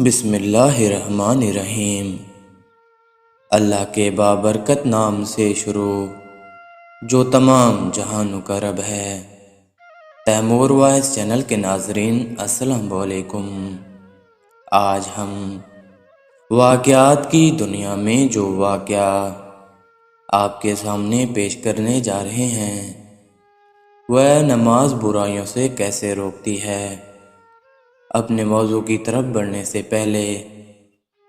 بسم اللہ الرحمن الرحیم۔ اللہ کے بابرکت نام سے شروع جو تمام جہانوں کا رب ہے۔ تیمور وائس چینل کے ناظرین السلام علیکم۔ آج ہم واقعات کی دنیا میں جو واقعہ آپ کے سامنے پیش کرنے جا رہے ہیں وہ نماز برائیوں سے کیسے روکتی ہے۔ اپنے موضوع کی طرف بڑھنے سے پہلے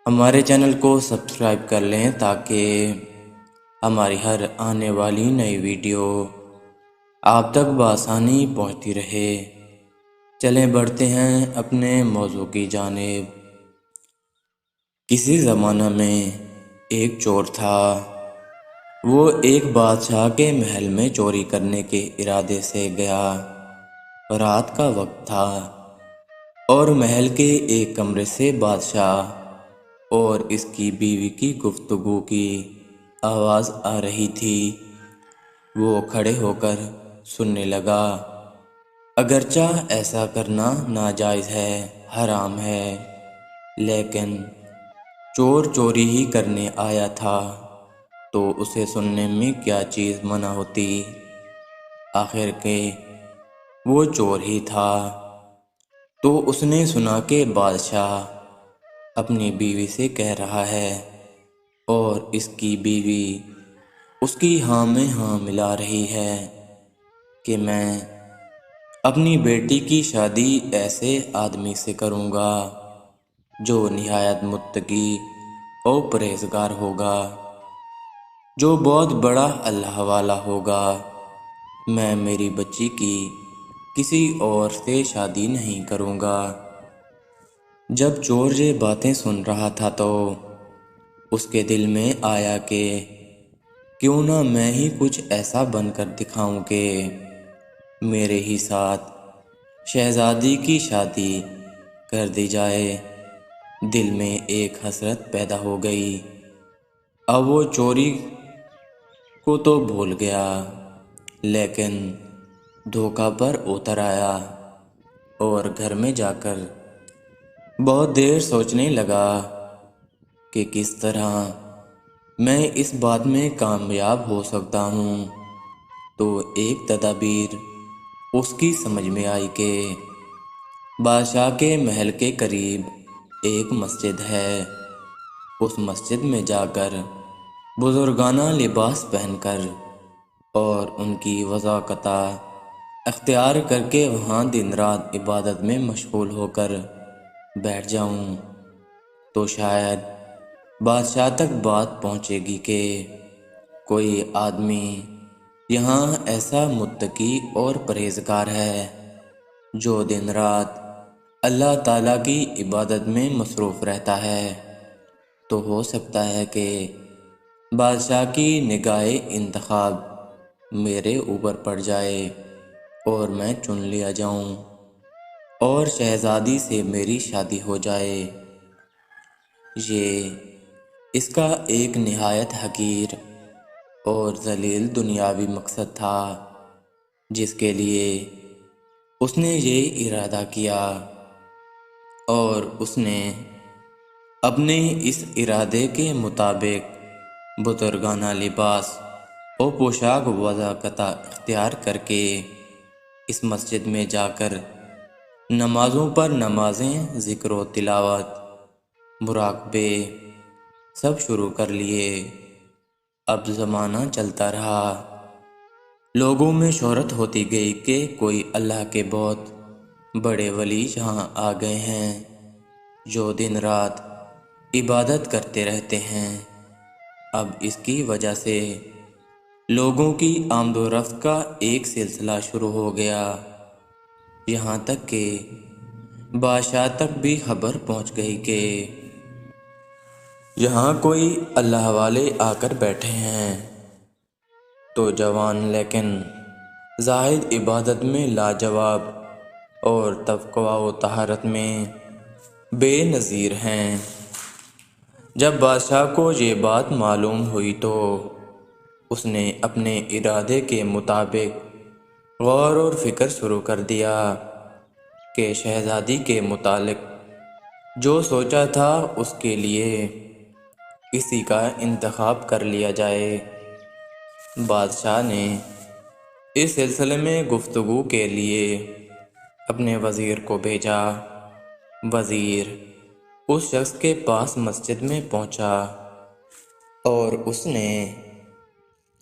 ہمارے چینل کو سبسکرائب کر لیں تاکہ ہماری ہر آنے والی نئی ویڈیو آپ تک بآسانی پہنچتی رہے۔ چلیں بڑھتے ہیں اپنے موضوع کی جانب۔ کسی زمانہ میں ایک چور تھا۔ وہ ایک بادشاہ کے محل میں چوری کرنے کے ارادے سے گیا۔ رات کا وقت تھا اور محل کے ایک کمرے سے بادشاہ اور اس کی بیوی کی گفتگو کی آواز آ رہی تھی۔ وہ کھڑے ہو کر سننے لگا۔ اگرچہ ایسا کرنا ناجائز ہے، حرام ہے، لیکن چور چوری ہی کرنے آیا تھا تو اسے سننے میں کیا چیز منع ہوتی۔ آخر کے وہ چور ہی تھا۔ تو اس نے سنا کہ بادشاہ اپنی بیوی سے کہہ رہا ہے اور اس کی بیوی اس کی ہاں میں ہاں ملا رہی ہے کہ میں اپنی بیٹی کی شادی ایسے آدمی سے کروں گا جو نہایت متقی اور پرہیزگار ہوگا، جو بہت بڑا اللہ والا ہوگا۔ میں میری بچی کی کسی اور سے شادی نہیں کروں گا۔ جب چور یہ باتیں سن رہا تھا تو اس کے دل میں آیا کہ کیوں نہ میں ہی کچھ ایسا بن کر دکھاؤں کہ میرے ہی ساتھ شہزادی کی شادی کر دی جائے۔ دل میں ایک حسرت پیدا ہو گئی۔ اب وہ چوری کو تو بھول گیا لیکن دھوکہ پر اتر آیا اور گھر میں جا کر بہت دیر سوچنے لگا کہ کس طرح میں اس بات میں کامیاب ہو سکتا ہوں۔ تو ایک تدبیر اس کی سمجھ میں آئی کہ بادشاہ کے محل کے قریب ایک مسجد ہے۔ اس مسجد میں جا کر بزرگانہ لباس پہن کر اور ان کی وضاقت اختیار کر کے وہاں دن رات عبادت میں مشغول ہو کر بیٹھ جاؤں تو شاید بادشاہ تک بات پہنچے گی کہ کوئی آدمی یہاں ایسا متقی اور پرہیزگار ہے جو دن رات اللہ تعالیٰ کی عبادت میں مصروف رہتا ہے۔ تو ہو سکتا ہے کہ بادشاہ کی نگاہ انتخاب میرے اوپر پڑ جائے اور میں چن لیا جاؤں اور شہزادی سے میری شادی ہو جائے۔ یہ اس کا ایک نہایت حقیر اور ذلیل دنیاوی مقصد تھا جس کے لیے اس نے یہ ارادہ کیا، اور اس نے اپنے اس ارادے کے مطابق بزرگانہ لباس اور پوشاک وضاقت اختیار کر کے اس مسجد میں جا کر نمازوں پر نمازیں، ذکر و تلاوت، مراقبے سب شروع کر لیے۔ اب زمانہ چلتا رہا، لوگوں میں شہرت ہوتی گئی کہ کوئی اللہ کے بہت بڑے ولی یہاں آ گئے ہیں جو دن رات عبادت کرتے رہتے ہیں۔ اب اس کی وجہ سے لوگوں کی آمد و رفت کا ایک سلسلہ شروع ہو گیا، یہاں تک کہ بادشاہ تک بھی خبر پہنچ گئی کہ یہاں کوئی اللہ والے آ کر بیٹھے ہیں۔ تو جوان لیکن زاہد عبادت میں لاجواب اور تقویٰ و طہارت میں بے نظیر ہیں۔ جب بادشاہ کو یہ بات معلوم ہوئی تو اس نے اپنے ارادے کے مطابق غور و فکر شروع کر دیا کہ شہزادی کے متعلق جو سوچا تھا اس کے لیے اسی کا انتخاب کر لیا جائے۔ بادشاہ نے اس سلسلے میں گفتگو کے لیے اپنے وزیر کو بھیجا۔ وزیر اس شخص کے پاس مسجد میں پہنچا اور اس نے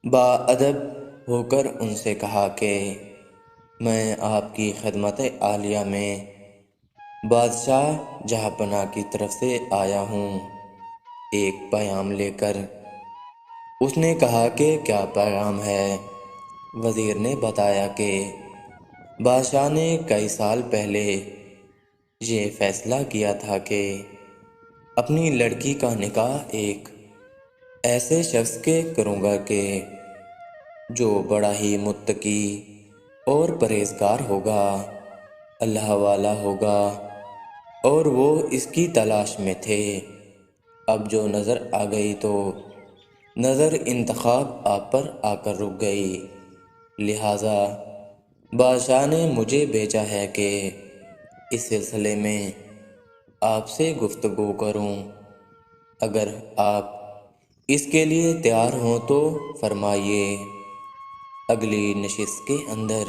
باادب ہو کر ان سے کہا کہ میں آپ کی خدمت عالیہ میں بادشاہ جہاں پناہ کی طرف سے آیا ہوں ایک پیغام لے کر۔ اس نے کہا کہ کیا پیغام ہے؟ وزیر نے بتایا کہ بادشاہ نے کئی سال پہلے یہ فیصلہ کیا تھا کہ اپنی لڑکی کا نکاح ایک ایسے شخص کے کروں گا کہ جو بڑا ہی متقی اور پرہیزگار ہوگا، اللہ والا ہوگا، اور وہ اس کی تلاش میں تھے۔ اب جو نظر آ گئی تو نظر انتخاب آپ پر آ کر رک گئی، لہٰذا بادشاہ نے مجھے بھیجا ہے کہ اس سلسلے میں آپ سے گفتگو کروں۔ اگر آپ اس کے لیے تیار ہوں تو فرمائیے اگلی نشست کے اندر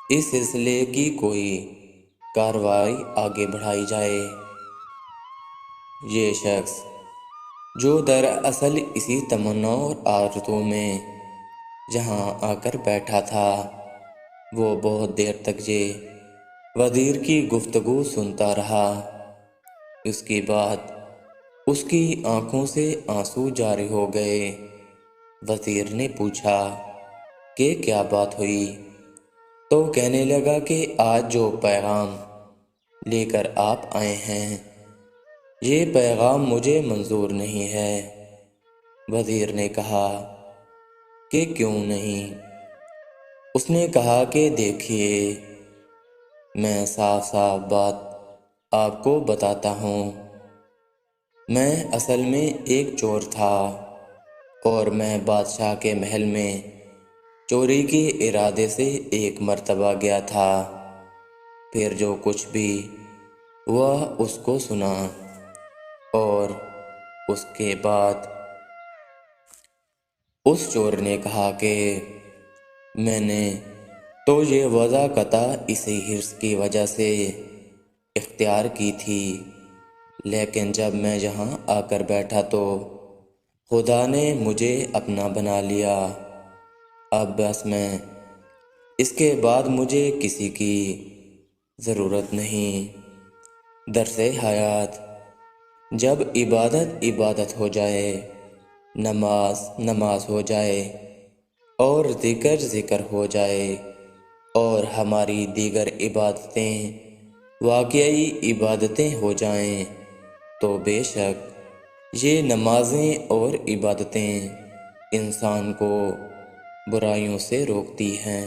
اس سلسلے کی کوئی کارروائی آگے بڑھائی جائے۔ یہ شخص جو دراصل اسی تمنا اور آرزو میں جہاں آ کر بیٹھا تھا، وہ بہت دیر تک یہ وزیر کی گفتگو سنتا رہا۔ اس کے بعد اس کی آنکھوں سے آنسو جاری ہو گئے۔ وزیر نے پوچھا کہ کیا بات ہوئی؟ تو کہنے لگا کہ آج جو پیغام لے کر آپ آئے ہیں یہ پیغام مجھے منظور نہیں ہے۔ وزیر نے کہا کہ کیوں نہیں؟ اس نے کہا کہ دیکھیے، میں صاف صاف بات آپ کو بتاتا ہوں، میں اصل میں ایک چور تھا اور میں بادشاہ کے محل میں چوری کے ارادے سے ایک مرتبہ گیا تھا۔ پھر جو کچھ بھی ہوا اس کو سنا اور اس کے بعد اس چور نے کہا کہ میں نے تو یہ وضع قطع اسی حرص کی وجہ سے اختیار کی تھی، لیکن جب میں یہاں آ کر بیٹھا تو خدا نے مجھے اپنا بنا لیا۔ اب بس میں اس کے بعد مجھے کسی کی ضرورت نہیں۔ درس حیات: جب عبادت عبادت ہو جائے، نماز نماز ہو جائے اور ذکر ذکر ہو جائے اور ہماری دیگر عبادتیں واقعی عبادتیں ہو جائیں تو بے شک یہ نمازیں اور عبادتیں انسان کو برائیوں سے روکتی ہیں۔